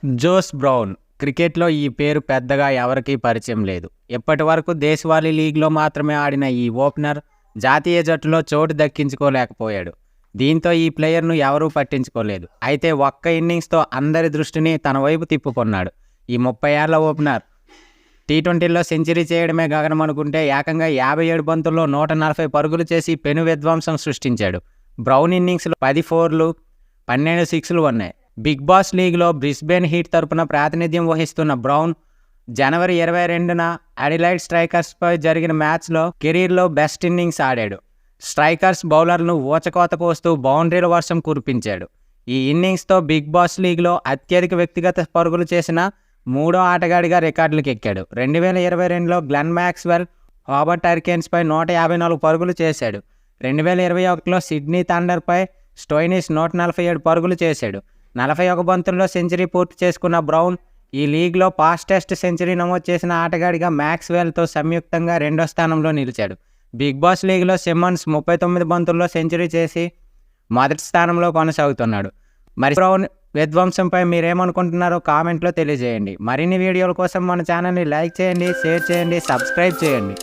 Jose brown క్రికెట్లో ఈ పేరు పెద్దగా ఎవరికీ పరిచయం లేదు. ఇప్పటి వరకు దేశవాళీ లీగ్లో మాత్రమే ఆడిన ఈ ఓపెనర్ జాతీయ జట్టులో చోటు దక్కించుకోలేకపోయాడు. దీంతో ఈ ప్లేయర్ను ఎవరూ పట్టించుకోలేదు. అయితే ఒక్క ఇన్నింగ్స్తో అందరి దృష్టిని తన వైపు తిప్పుకున్నాడు. ఈ 30 ఏళ్ల ఓపెనర్ టీ20లో సెంచరీ చేయడమే గగనమనుకుంటే ఏకంగా 57 బంతుల్లో 140 పరుగులు చేసి పెను విధ్వంసం సృష్టించాడు. బ్రౌన్ ఇన్నింగ్స్లో 10 4లు 12 6లు ఉన్నాయి. బిగ్ బాస్ లీగ్లో బ్రిస్బేన్ హీట్ తరపున ప్రాతినిధ్యం వహిస్తున్న బ్రౌన్ జనవరి 22న అడిలైడ్ స్ట్రైకర్స్పై జరిగిన మ్యాచ్లో కెరీర్లో బెస్ట్ ఇన్నింగ్స్ ఆడాడు. స్ట్రైకర్స్ బౌలర్లను ఊచకోత కోస్తూ బౌండరీల వర్షం కురిపించాడు. ఈ ఇన్నింగ్స్తో బిగ్ బాస్ లీగ్లో అత్యధిక వ్యక్తిగత పరుగులు చేసిన 3వ ఆటగాడిగా రికార్డులకు ఎక్కాడు. 2022లో గ్లెన్ మ్యాక్స్వెల్ హాబర్ట్ హరికేన్స్పై 154 పరుగులు చేశాడు. 2021లో సిడ్నీ థండర్పై స్టోయినిస్ 147 పరుగులు చేశాడు. 41 బంతుల్లో సెంచరీ పూర్తి చేసుకున్న బ్రౌన్ ఈ లీగ్లో ఫాస్టెస్ట్ సెంచరీ నమోదు చేసిన ఆటగాడిగా మ్యాక్స్వెల్తో సంయుక్తంగా 2వ స్థానంలో నిలిచాడు. బిగ్ బాస్ లీగ్లో సిమ్మన్స్ 39 బంతుల్లో సెంచరీ చేసి మొదటి స్థానంలో కొనసాగుతున్నాడు. మరి బ్రౌన్ విధ్వంసంపై మీరేమనుకుంటున్నారో కామెంట్లో తెలియజేయండి. మరిన్ని వీడియోల కోసం మన ఛానల్ని లైక్ చేయండి, షేర్ చేయండి, సబ్స్క్రైబ్ చేయండి.